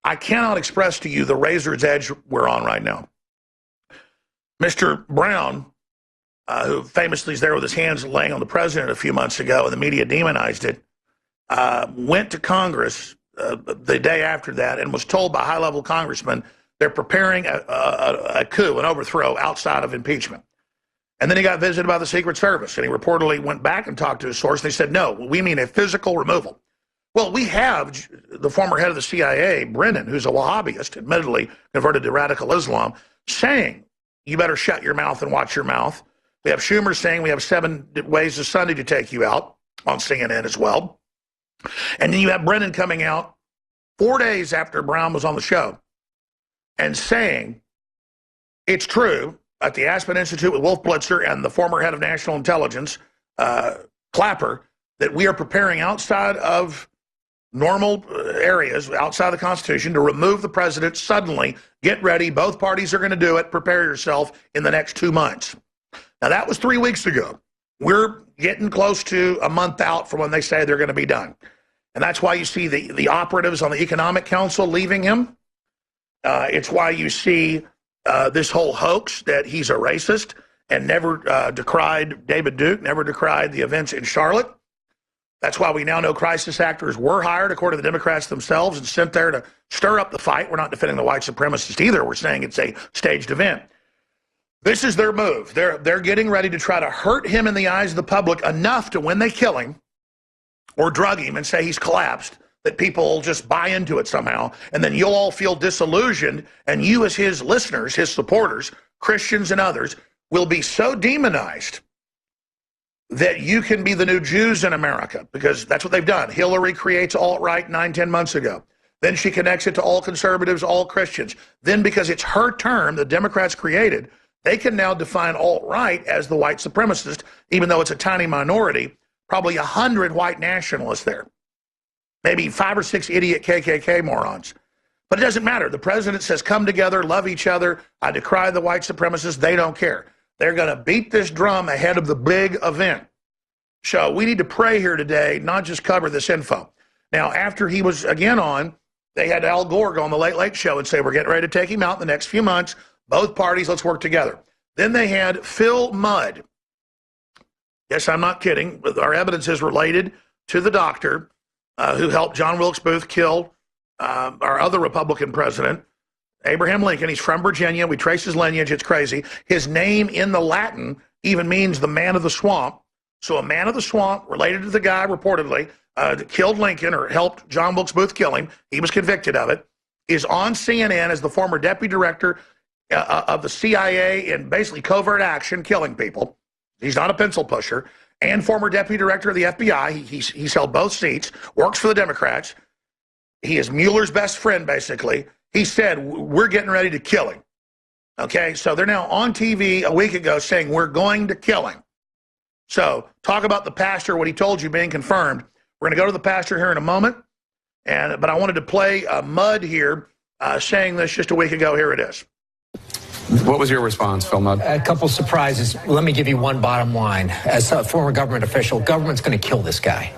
I cannot express to you the razor's edge we're on right now. Mr. Browne, who famously is there with his hands laying on the president a few months ago, and the media demonized it, went to Congress the day after that and was told by high-level congressmen they're preparing a coup, an overthrow outside of impeachment. And then he got visited by the Secret Service, and he reportedly went back and talked to his source, and they said, no, we mean a physical removal. Well, we have the former head of the CIA, Brennan, who's a Wahhabist, admittedly converted to radical Islam, saying, you better shut your mouth and watch your mouth. We have Schumer saying we have 7 ways of Sunday to take you out on CNN as well. And then you have Brennan coming out 4 days after Browne was on the show and saying it's true at the Aspen Institute with Wolf Blitzer and the former head of national intelligence, Clapper, that we are preparing outside of normal areas, outside the Constitution, to remove the president suddenly. Get ready. Both parties are going to do it. Prepare yourself in the next 2 months. Now, that was 3 weeks ago. We're getting close to a month out from when they say they're going to be done. And that's why you see the operatives on the Economic Council leaving him. It's why you see this whole hoax that he's a racist and never decried David Duke, never decried the events in Charlotte. That's why we now know crisis actors were hired, according to the Democrats themselves, and sent there to stir up the fight. We're not defending the white supremacists either. We're saying it's a staged event. This is their move. They're getting ready to try to hurt him in the eyes of the public enough to, when they kill him or drug him and say he's collapsed, that people will just buy into it somehow, and then you'll all feel disillusioned, and you as his listeners, his supporters, Christians and others, will be so demonized that you can be the new Jews in America, because that's what they've done. Hillary creates alt-right 9-10 months ago. Then she connects it to all conservatives, all Christians. Then, because it's her term, the Democrats created, they can now define alt-right as the white supremacist, even though it's a tiny minority, probably 100 white nationalists there. Maybe 5 or 6 idiot KKK morons. But it doesn't matter. The president says, come together, love each other. I decry the white supremacists. They don't care. They're going to beat this drum ahead of the big event. So we need to pray here today, not just cover this info. Now, after he was again on, they had Al Gore go on the Late Late Show and say, we're getting ready to take him out in the next few months. Both parties, let's work together. Then they had Phil Mudd. Yes, I'm not kidding. Our evidence is related to the doctor who helped John Wilkes Booth kill our other Republican president, Abraham Lincoln. He's from Virginia. We trace his lineage. It's crazy. His name in the Latin even means the man of the swamp. So a man of the swamp, related to the guy reportedly that killed Lincoln or helped John Wilkes Booth kill him, he was convicted of it, is on CNN as the former deputy director of the CIA in basically covert action, killing people. He's not a pencil pusher. And former deputy director of the FBI. He's held both seats, works for the Democrats. He is Mueller's best friend, basically. He said, we're getting ready to kill him. Okay, so they're now on TV a week ago saying we're going to kill him. So talk about the pastor, what he told you being confirmed. We're going to go to the pastor here in a moment. But I wanted to play Mudd here saying this just a week ago. Here it is. What was your response, Phil Mudd? A couple surprises. Let me give you one bottom line. As a former government official, government's going to kill this guy.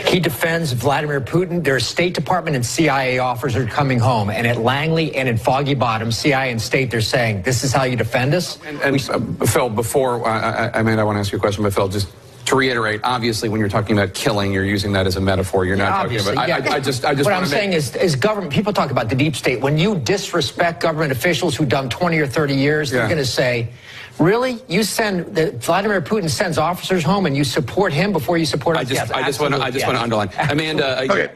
He defends Vladimir Putin. Their State Department and CIA officers are coming home. And at Langley and in Foggy Bottom, CIA and State, they're saying, this is how you defend us? Phil, before, I want to ask you a question, but Phil, just to reiterate, obviously, when you're talking about killing, you're using that as a metaphor. You're not talking about. Yeah. I just. What I'm saying is government. People talk about the deep state. When you disrespect government officials who've done 20 or 30 years, they're going to say, "Really? You send Vladimir Putin sends officers home, and you support him before you support us?" I just want to underline, Amanda. Okay,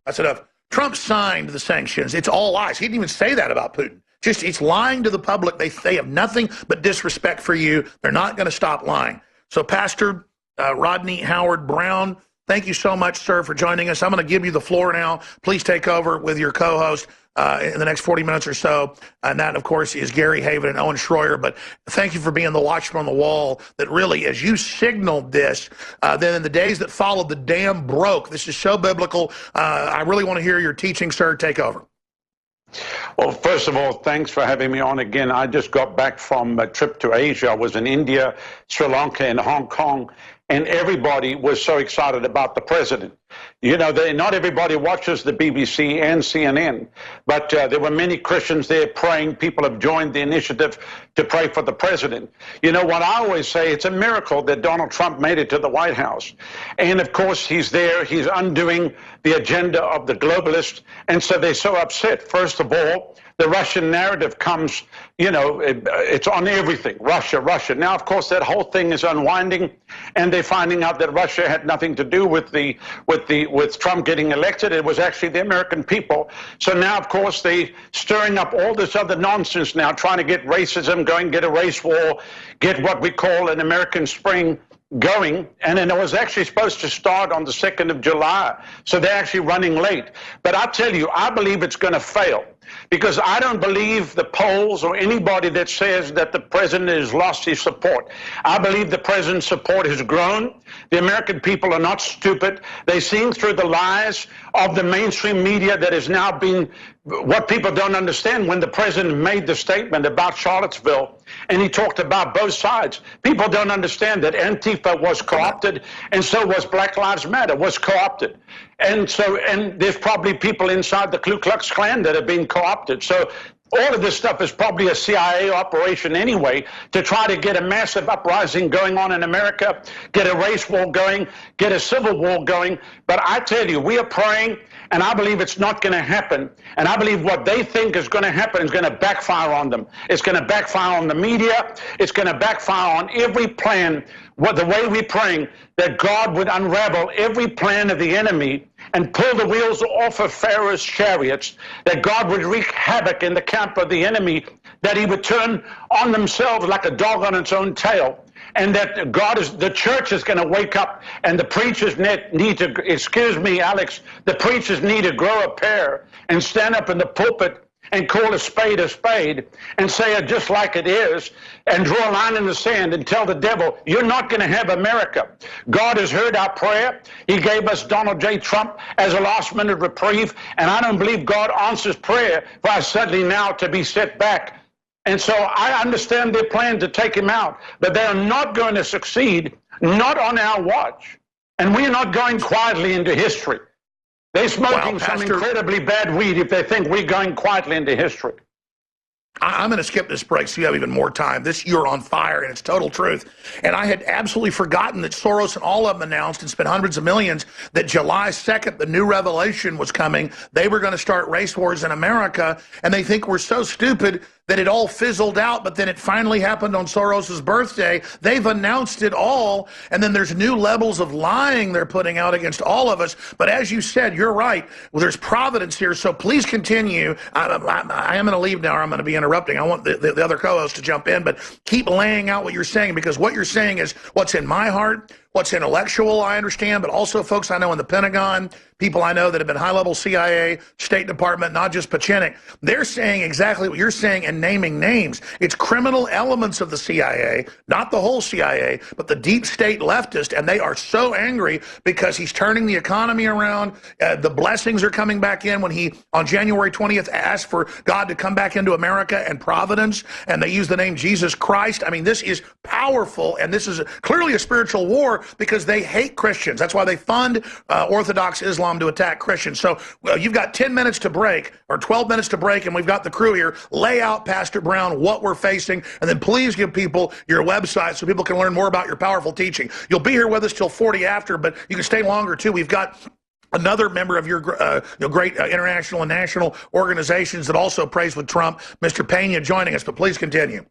that's enough. Trump signed the sanctions. It's all lies. He didn't even say that about Putin. Just it's lying to the public. They have nothing but disrespect for you. They're not going to stop lying. So, Pastor Rodney Howard Browne, thank you so much, sir, for joining us. I'm going to give you the floor now. Please take over with your co-host in the next 40 minutes or so. And that, of course, is Gary Haven and Owen Schroyer. But thank you for being the watchman on the wall that really, as you signaled this, then in the days that followed, the dam broke. This is so biblical. I really want to hear your teaching, sir. Take over. Well, first of all, thanks for having me on again. I just got back from a trip to Asia. I was in India, Sri Lanka, and Hong Kong. And everybody was so excited about the president. You know, not everybody watches the BBC and CNN, but there were many Christians there praying. People have joined the initiative to pray for the president. You know what I always say, it's a miracle that Donald Trump made it to the White House. And of course, he's there, he's undoing the agenda of the globalists. And so they're so upset. First of all, the Russian narrative comes, you know, it's on everything. Russia, Russia. Now, of course, that whole thing is unwinding, and they're finding out that Russia had nothing to do with Trump getting elected. It was actually the American people. So now, of course, they're stirring up all this other nonsense now, trying to get racism going, get a race war, get what we call an American Spring going, and then it was actually supposed to start on the 2nd of July. So they're actually running late. But I tell you, I believe it's going to fail, because I don't believe the polls or anybody that says that the president has lost his support. I believe the president's support has grown. The American people are not stupid. They're seeing through the lies of the mainstream media that is now being, what people don't understand, when the president made the statement about Charlottesville and he talked about both sides, people don't understand that Antifa was co-opted, and so was Black Lives Matter was co-opted. And there's probably people inside the Ku Klux Klan that have been co-opted. So all of this stuff is probably a CIA operation anyway, to try to get a massive uprising going on in America, get a race war going, get a civil war going. But I tell you, we are praying, and I believe it's not going to happen. And I believe what they think is going to happen is going to backfire on them. It's going to backfire on the media. It's going to backfire on every plan. The way we're praying, that God would unravel every plan of the enemy and pull the wheels off of Pharaoh's chariots, that God would wreak havoc in the camp of the enemy, that he would turn on themselves like a dog on its own tail, and that the church is going to wake up, and the preachers need to, excuse me, Alex, the preachers need to grow a pair and stand up in the pulpit and call a spade and say it just like it is, and draw a line in the sand and tell the devil, you're not going to have America. God has heard our prayer. He gave us Donald J. Trump as a last-minute reprieve, and I don't believe God answers prayer for us suddenly now to be set back. And so I understand their plan to take him out, but they are not going to succeed, not on our watch. And we are not going quietly into history. They're smoking some incredibly bad weed if they think we're going quietly into history. I'm going to skip this break so you have even more time. You're on fire, and it's total truth. And I had absolutely forgotten that Soros and all of them announced and spent hundreds of millions that July 2nd, the new revelation was coming. They were going to start race wars in America, and they think we're so stupid that it all fizzled out, but then it finally happened on Soros's birthday. They've announced it all, and then there's new levels of lying they're putting out against all of us. But as you said, you're right. Well, there's providence here, so please continue. I am going to leave now, or I'm going to be interrupting. I want the other co-host to jump in, but keep laying out what you're saying, because what you're saying is what's in my heart, what's intellectual, I understand, but also folks I know in the Pentagon, people I know that have been high-level CIA, State Department, not just Pachinik, they're saying exactly what you're saying and naming names. It's criminal elements of the CIA, not the whole CIA, but the deep state leftist, and they are so angry because he's turning the economy around. The blessings are coming back in when he, on January 20th, asked for God to come back into America and providence, and they use the name Jesus Christ. I mean, this is powerful, and this is clearly a spiritual war, because they hate Christians. That's why they fund Orthodox Islam to attack Christians. So you've got 10 minutes to break, or 12 minutes to break, and we've got the crew here. Lay out, Pastor Browne, what we're facing, and then please give people your website so people can learn more about your powerful teaching. You'll be here with us till 40 after, but you can stay longer too. We've got another member of your great international and national organizations that also prays with Trump, Mr. Pena, joining us, but please continue.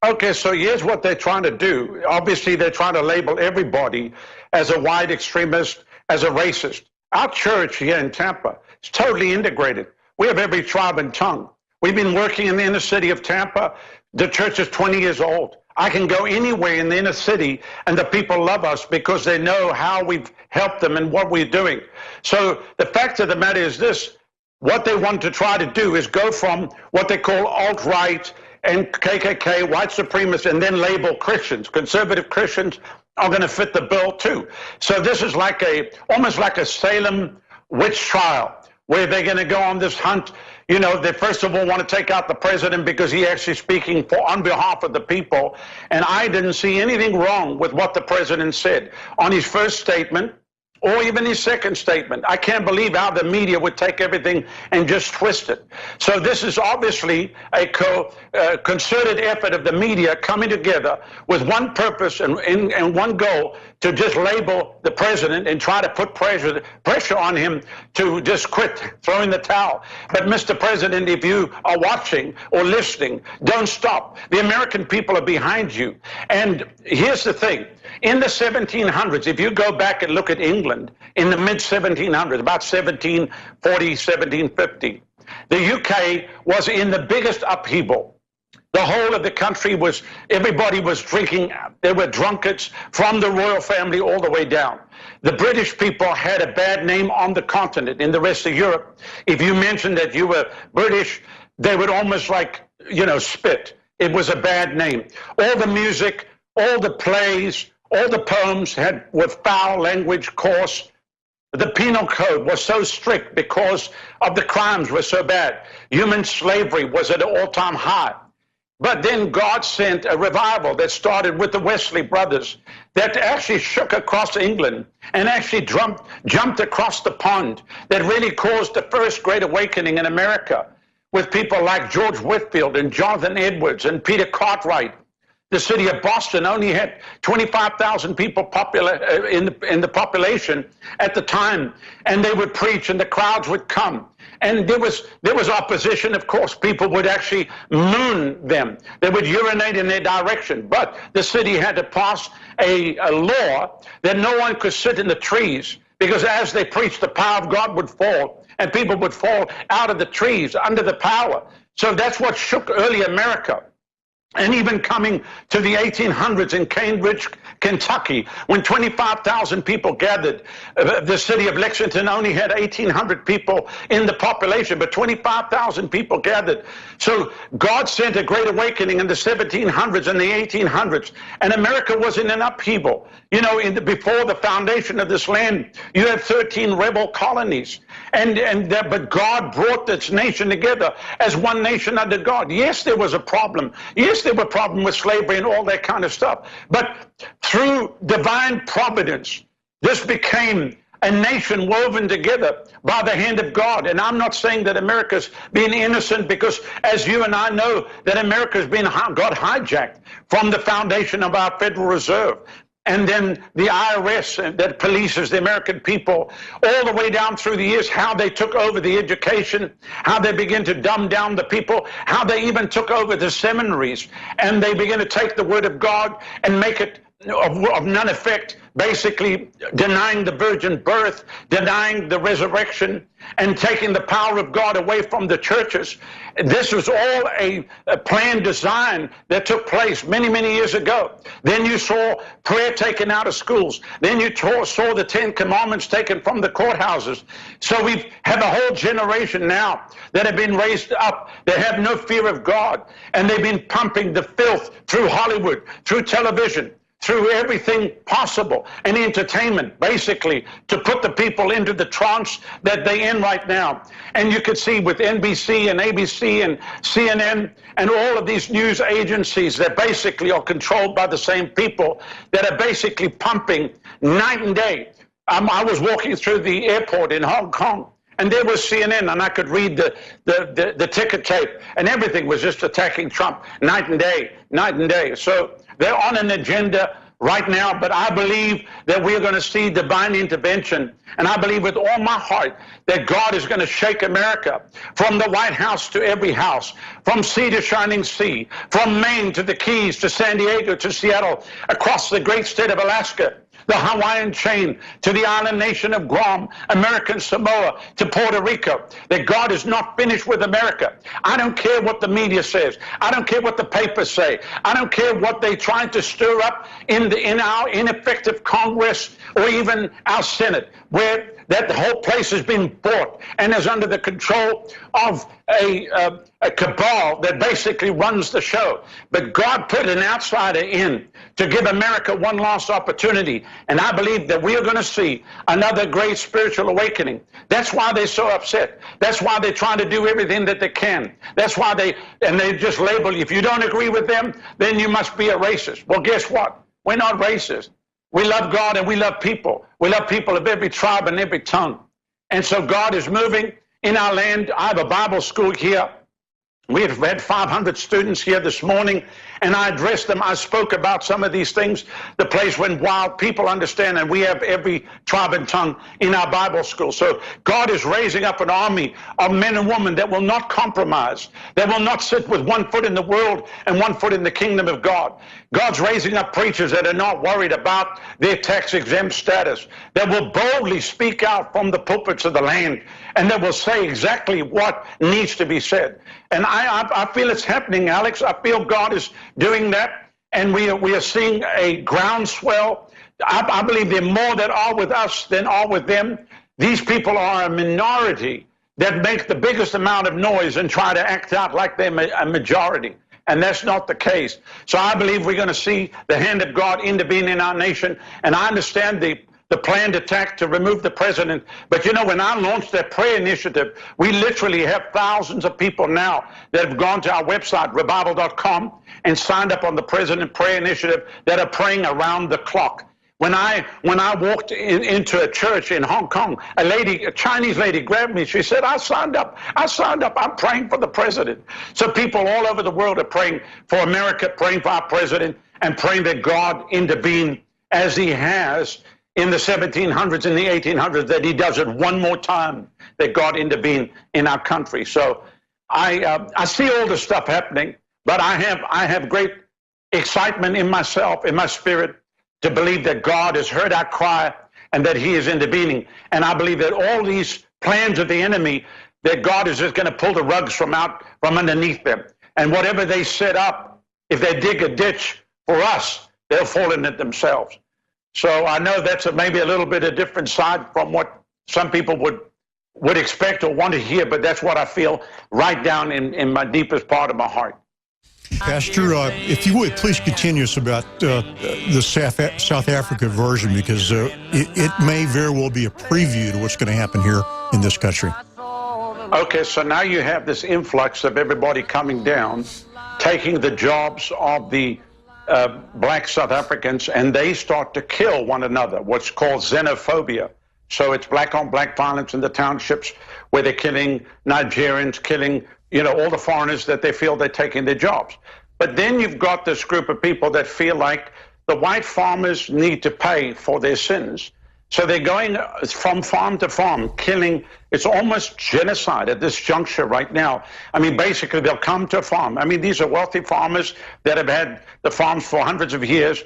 Okay, so here's what they're trying to do. Obviously, they're trying to label everybody as a white extremist, as a racist. Our church here in Tampa is totally integrated. We have every tribe and tongue. We've been working in the inner city of Tampa. The church is 20 years old. I can go anywhere in the inner city, and the people love us because they know how we've helped them and what we're doing. So the fact of the matter is this: what they want to try to do is go from what they call alt-right and KKK, white supremacists, and then label Christians. Conservative Christians are going to fit the bill too. So this is like almost like a Salem witch trial, where they're going to go on this hunt. You know, they first of all want to take out the president because he's actually speaking on behalf of the people. And I didn't see anything wrong with what the president said on his first statement, or even his second statement. I can't believe how the media would take everything and just twist it. So this is obviously a concerted effort of the media coming together with one purpose and one goal, to just label the president and try to put pressure on him to just quit, throwing the towel. But Mr. President, if you are watching or listening, don't stop. The American people are behind you. And here's the thing. In the 1700s, if you go back and look at England in the mid-1700s, about 1740, 1750, the UK was in the biggest upheaval. The whole of the country was, everybody was drinking. There were drunkards from the royal family all the way down. The British people had a bad name on the continent. In the rest of Europe, if you mentioned that you were British, they would almost spit. It was a bad name. All the music, all the plays, all the poems were foul language, coarse. The penal code was so strict because of the crimes were so bad. Human slavery was at an all-time high. But then God sent a revival that started with the Wesley brothers that actually shook across England and actually jumped across the pond, that really caused the first great awakening in America, with people like George Whitefield and Jonathan Edwards and Peter Cartwright. The city of Boston only had 25,000 people in the population at the time, and they would preach and the crowds would come. And there was opposition, of course. People would actually moon them. They would urinate in their direction. But the city had to pass a law that no one could sit in the trees, because as they preached, the power of God would fall, and people would fall out of the trees under the power. So that's what shook early America. And even coming to the 1800s in Cambridge, Kentucky, when 25,000 people gathered, the city of Lexington only had 1,800 people in the population, but 25,000 people gathered. So God sent a great awakening in the 1700s and the 1800s, and America was in an upheaval. You know, before the foundation of this land, you had 13 rebel colonies, but God brought this nation together as one nation under God. Yes, there was a problem. Yes, there were problems with slavery and all that kind of stuff. But through divine providence, this became a nation woven together by the hand of God. And I'm not saying that America's been innocent, because as you and I know, that America's got hijacked from the foundation of our Federal Reserve. And then the IRS that polices the American people, all the way down through the years, how they took over the education, how they began to dumb down the people, how they even took over the seminaries, and they began to take the Word of God and make it of none effect, basically denying the virgin birth, denying the resurrection, and taking the power of God away from the churches. This was all a planned design that took place many, many years ago. Then you saw prayer taken out of schools. Then you saw the 10 Commandments taken from the courthouses. So we have a whole generation now that have been raised up, that have no fear of God, and they've been pumping the filth through Hollywood, through television, through everything possible, and entertainment, basically, to put the people into the trance that they're in right now. And you could see with NBC and ABC and CNN and all of these news agencies that basically are controlled by the same people that are basically pumping night and day. I was walking through the airport in Hong Kong, and there was CNN, and I could read the ticket tape, and everything was just attacking Trump night and day, night and day. So they're on an agenda right now, but I believe that we're going to see divine intervention. And I believe with all my heart that God is going to shake America, from the White House to every house, from sea to shining sea, from Maine to the Keys to San Diego to Seattle, across the great state of Alaska, the Hawaiian chain to the island nation of Guam, American Samoa to Puerto Rico, that God is not finished with America. I don't care what the media says. I don't care what the papers say. I don't care what they try to stir up in our ineffective Congress or even our Senate, where that the whole place has been bought and is under the control of a cabal that basically runs the show. But God put an outsider in to give America one last opportunity. And I believe that we are going to see another great spiritual awakening. That's why they're so upset. That's why they're trying to do everything that they can. That's why they just label you. If you don't agree with them, then you must be a racist. Well, guess what? We're not racist. We love God and we love people. We love people of every tribe and every tongue. And so God is moving in our land. I have a Bible school here. We have had 500 students here this morning, and I addressed them. I spoke about some of these things, the place when wild people understand, and we have every tribe and tongue in our Bible school. So God is raising up an army of men and women that will not compromise, that will not sit with one foot in the world and one foot in the kingdom of God. God's raising up preachers that are not worried about their tax-exempt status, that will boldly speak out from the pulpits of the land, and that will say exactly what needs to be said. And I feel it's happening, Alex. I feel God is doing that, and we are seeing a groundswell. I believe there are more that are with us than are with them. These people are a minority that make the biggest amount of noise and try to act out like they're a majority. And that's not the case. So I believe we're going to see the hand of God intervene in our nation. And I understand the planned attack to remove the president. But you know, when I launched that prayer initiative, we literally have thousands of people now that have gone to our website, revival.com, and signed up on the President Prayer Initiative that are praying around the clock. When I walked into a church in Hong Kong, a Chinese lady grabbed me. She said, I signed up. I'm praying for the president. So people all over the world are praying for America, praying for our president, and praying that God intervene as he has in the 1700s and the 1800s, that he does it one more time, that God intervene in our country. So I see all this stuff happening, but I have great excitement in myself, in my spirit, to believe that God has heard our cry and that he is intervening. And I believe that all these plans of the enemy, that God is just going to pull the rugs from underneath them. And whatever they set up, if they dig a ditch for us, they'll fall in it themselves. So I know that's maybe a little bit a different side from what some people would expect or want to hear, but that's what I feel right down in my deepest part of my heart. Pastor, if you would, please continue us about the South Africa version, because it may very well be a preview to what's going to happen here in this country. Okay, so now you have this influx of everybody coming down, taking the jobs of the black South Africans, and they start to kill one another, what's called xenophobia. So it's black-on-black violence in the townships where they're killing Nigerians, killing, you know, all the foreigners that they feel they're taking their jobs. But then you've got this group of people that feel like the white farmers need to pay for their sins. So they're going from farm to farm, killing. It's almost genocide at this juncture right now. I mean, basically, they'll come to a farm. I mean, these are wealthy farmers that have had the farms for hundreds of years.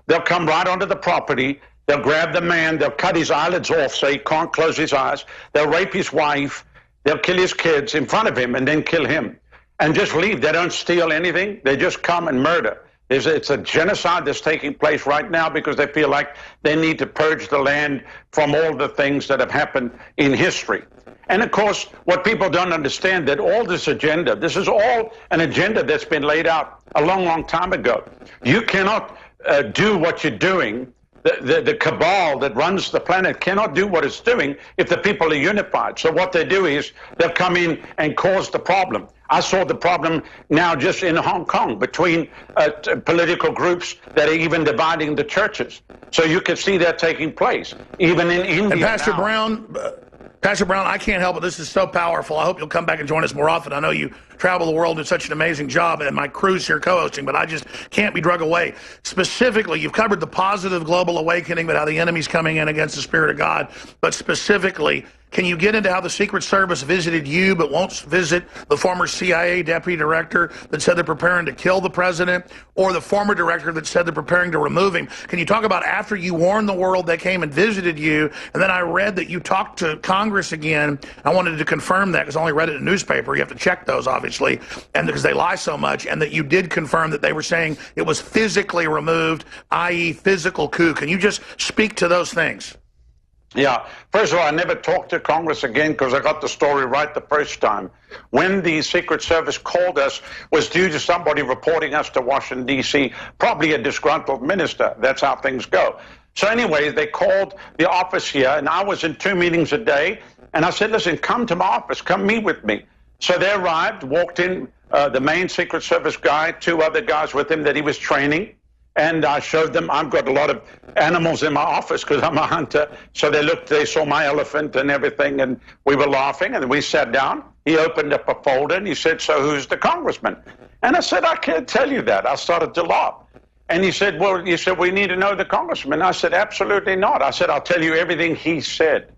They'll come right onto the property. They'll grab the man. They'll cut his eyelids off so he can't close his eyes. They'll rape his wife. They'll kill his kids in front of him and then kill him and just leave. They don't steal anything. They just come and murder. It's a genocide that's taking place right now because they feel like they need to purge the land from all the things that have happened in history. And of course, what people don't understand, that all this agenda, this is all an agenda that's been laid out a long, long time ago. You cannot do what you're doing. The cabal that runs the planet cannot do what it's doing if the people are unified. So what they do is they'll come in and cause the problem. I saw the problem now just in Hong Kong between political groups that are even dividing the churches. So you can see that taking place, even in India. And Pastor now. Pastor Browne, I can't help it. This is so powerful. I hope you'll come back and join us more often. I know you travel the world, do such an amazing job, and my crew's here co-hosting, but I just can't be drug away. Specifically, you've covered the positive global awakening, but how the enemy's coming in against the Spirit of God. But specifically, can you get into how the Secret Service visited you but won't visit the former CIA deputy director that said they're preparing to kill the president, or the former director that said they're preparing to remove him? Can you talk about after you warned the world, they came and visited you, and then I read that you talked to Congress again. I wanted to confirm that because I only read it in the newspaper. You have to check those, obviously, and because they lie so much, and that you did confirm that they were saying it was physically removed, i.e. physical coup. Can you just speak to those things? Yeah. First of all, I never talked to Congress again because I got the story right the first time. When the Secret Service called us was due to somebody reporting us to Washington, D.C., probably a disgruntled minister. That's how things go. So anyway, they called the office here, and I was in 2 meetings a day, and I said, listen, come to my office, come meet with me. So they arrived, walked in, the main Secret Service guy, 2 other guys with him that he was training. And I showed them, I've got a lot of animals in my office because I'm a hunter. So they saw my elephant and everything, and we were laughing, and we sat down. He opened up a folder, and he said, so who's the congressman? And I said, I can't tell you that. I started to laugh. And he said, well, you said, we need to know the congressman. I said, absolutely not. I said, I'll tell you everything he said.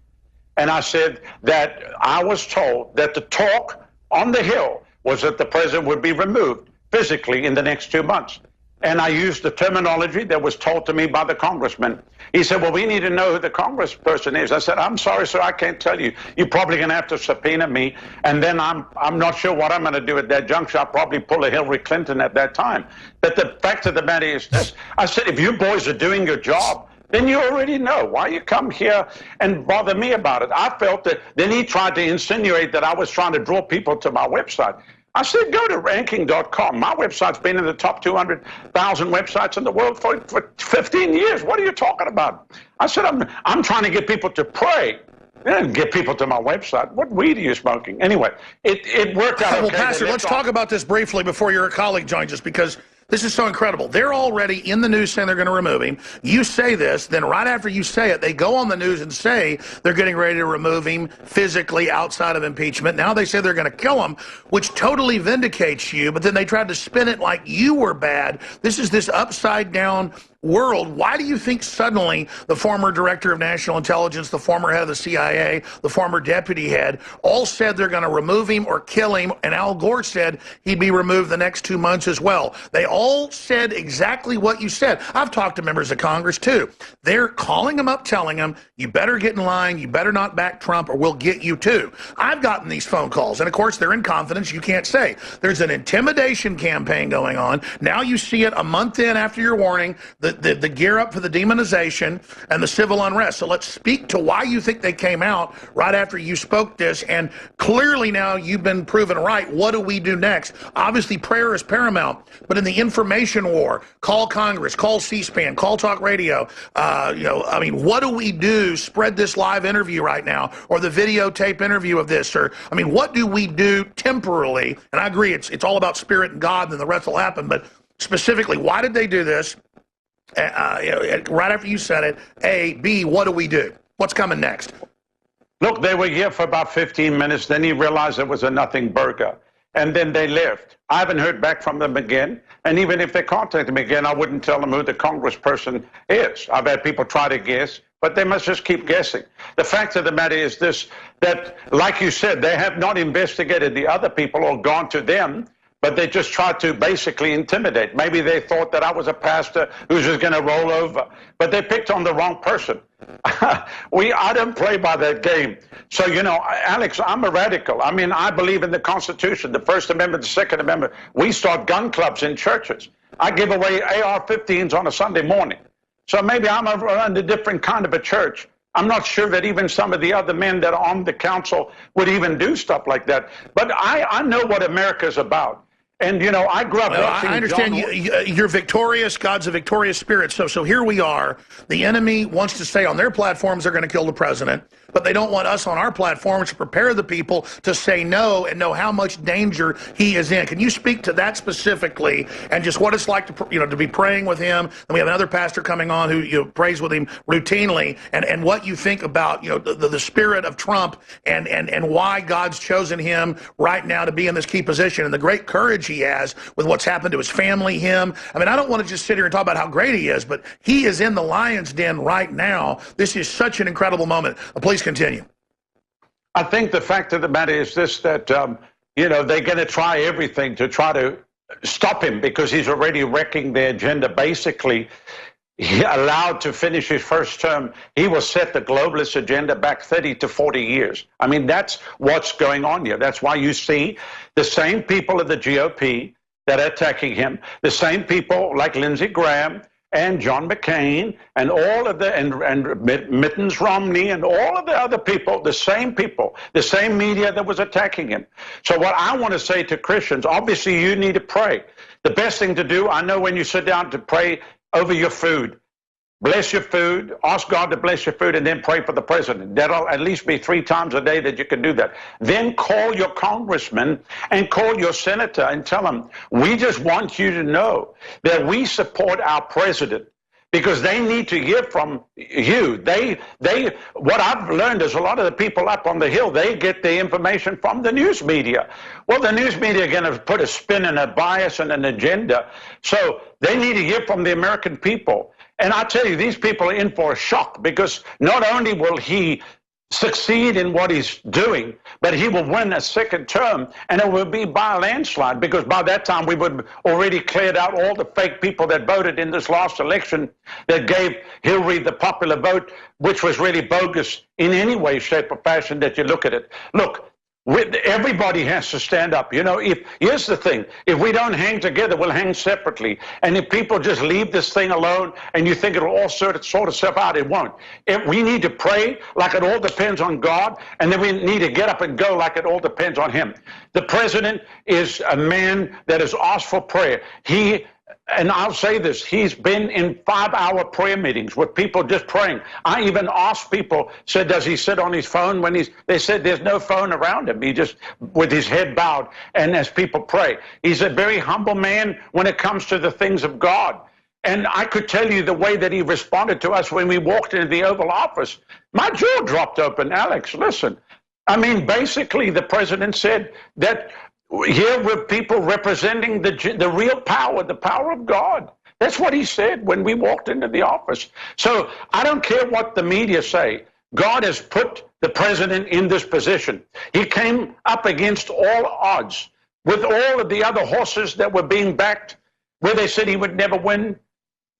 And I said that I was told that the talk on the Hill was that the president would be removed physically in the next 2 months. And I used the terminology that was told to me by the congressman. He said, well, we need to know who the congressperson is. I said, I'm sorry, sir, I can't tell you. You're probably going to have to subpoena me. And then I'm not sure what I'm going to do at that juncture. I'll probably pull a Hillary Clinton at that time. But the fact of the matter is this. I said, if you boys are doing your job, then you already know. Why you come here and bother me about it? I felt that. Then he tried to insinuate that I was trying to draw people to my website. I said, go to ranking.com. My website's been in the top 200,000 websites in the world for 15 years. What are you talking about? I said, I'm trying to get people to pray. I didn't get people to my website. What weed are you smoking? Anyway, it worked out. Well, okay. Pastor, let's talk about this briefly before your colleague joins us, because this is so incredible. They're already in the news saying they're going to remove him. You say this, then right after you say it, they go on the news and say they're getting ready to remove him physically outside of impeachment. Now they say they're going to kill him, which totally vindicates you, but then they tried to spin it like you were bad. This is this upside down world. Why do you think suddenly the former director of national intelligence, the former head of the CIA, the former deputy head, all said they're going to remove him or kill him, and Al Gore said he'd be removed the next 2 months as well? They all said exactly what you said. I've talked to members of Congress too. They're calling him up, telling him, you better get in line, you better not back Trump, or we'll get you too. I've gotten these phone calls, and of course they're in confidence. You can't say. There's an intimidation campaign going on. Now you see it a month in after your warning, the gear up for the demonization and the civil unrest. So let's speak to why you think they came out right after you spoke this, and clearly now you've been proven right. What do we do next? Obviously prayer is paramount, but in the information war, call Congress, call C-SPAN, call talk radio. What do we do? Spread this live interview right now, or the videotape interview of this, or what do we do temporarily? And I agree, it's all about spirit and God, and the rest will happen. But specifically, why did they do this? Right after you said it, A, B, what do we do? What's coming next? Look, they were here for about 15 minutes. Then he realized it was a nothing burger. And then they left. I haven't heard back from them again. And even if they contact me again, I wouldn't tell them who the congressperson is. I've had people try to guess, but they must just keep guessing. The fact of the matter is this, that, like you said, they have not investigated the other people or gone to them, but they just tried to basically intimidate. Maybe they thought that I was a pastor who's just going to roll over, but they picked on the wrong person. I don't play by that game. So, Alex, I'm a radical. I believe in the Constitution, the First Amendment, the Second Amendment. We start gun clubs in churches. I give away AR-15s on a Sunday morning. So maybe I'm around a different kind of a church. I'm not sure that even some of the other men that are on the council would even do stuff like that. But I know what America's about. And, I grew up watching. I understand you're victorious. God's a victorious spirit. So here we are. The enemy wants to say on their platforms they're going to kill the president, but they don't want us on our platforms to prepare the people to say no and know how much danger he is in. Can you speak to that specifically and just what it's like to be praying with him? And we have another pastor coming on who prays with him routinely, and what you think about the spirit of Trump and why God's chosen him right now to be in this key position, and the great courage he has with what's happened to his family, him. I don't want to just sit here and talk about how great he is, but he is in the lion's den right now. This is such an incredible moment. Please continue. I think the fact of the matter is this, that, they're going to try everything to try to stop him because he's already wrecking their agenda. Basically, he allowed to finish his first term, he will set the globalist agenda back 30 to 40 years. That's what's going on here. That's why you see the same people of the GOP that are attacking him, the same people like Lindsey Graham and John McCain and all of and Mittens Romney and all of the other people, the same media that was attacking him. So what I want to say to Christians, obviously you need to pray. The best thing to do, I know when you sit down to pray over your food, bless your food, ask God to bless your food, and then pray for the president. That'll at least be 3 times a day that you can do that. Then call your congressman and call your senator and tell them, we just want you to know that we support our president, because they need to hear from you. What I've learned is a lot of the people up on the Hill, they get the information from the news media. Well, the news media are going to put a spin and a bias and an agenda. So they need to hear from the American people. And I tell you, these people are in for a shock, because not only will he succeed in what he's doing, but he will win a second term, and it will be by a landslide, because by that time we would have already cleared out all the fake people that voted in this last election that gave Hillary the popular vote, which was really bogus in any way, shape, or fashion that you look at it. Look, everybody has to stand up. You know, here's the thing. If we don't hang together, we'll hang separately. And if people just leave this thing alone and you think it'll all sort itself out, it won't. We need to pray like it all depends on God, and then we need to get up and go like it all depends on him. The president is a man that has asked for prayer. And I'll say this, he's been in 5-hour prayer meetings with people just praying. I even asked people, said, does he sit on his phone when they said there's no phone around him. He just, with his head bowed, and as people pray. He's a very humble man when it comes to the things of God. And I could tell you the way that he responded to us when we walked into the Oval Office. My jaw dropped open. Alex, listen. I mean, basically, the president said that here were people representing the real power, the power of God. That's what he said when we walked into the office. So I don't care what the media say. God has put the president in this position. He came up against all odds with all of the other horses that were being backed, where they said he would never win,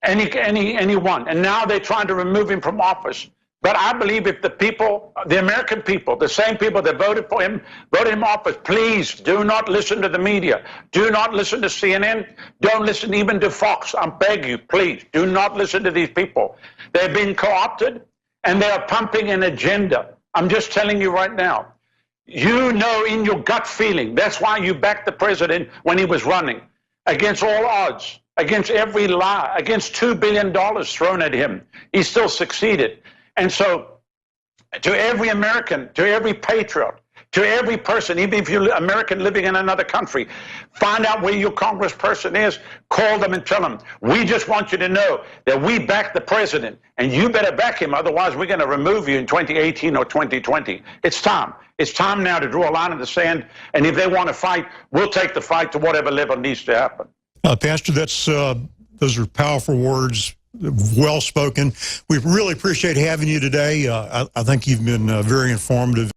and he won. And now they're trying to remove him from office. But I believe if the people, the American people, the same people that voted for him, voted him office, please do not listen to the media. Do not listen to CNN. Don't listen even to Fox. I beg you, please, do not listen to these people. They're being co-opted, and they are pumping an agenda. I'm just telling you right now. You know in your gut feeling, that's why you backed the president when he was running, against all odds, against every lie, against $2 billion thrown at him. He still succeeded. And so to every American, to every patriot, to every person, even if you're American living in another country, find out where your congressperson is, call them and tell them, we just want you to know that we back the president, and you better back him, otherwise we're going to remove you in 2018 or 2020. It's time. It's time now to draw a line in the sand, and if they want to fight, we'll take the fight to whatever level needs to happen. Pastor, those are powerful words. Well spoken. We really appreciate having you today. I think you've been very informative.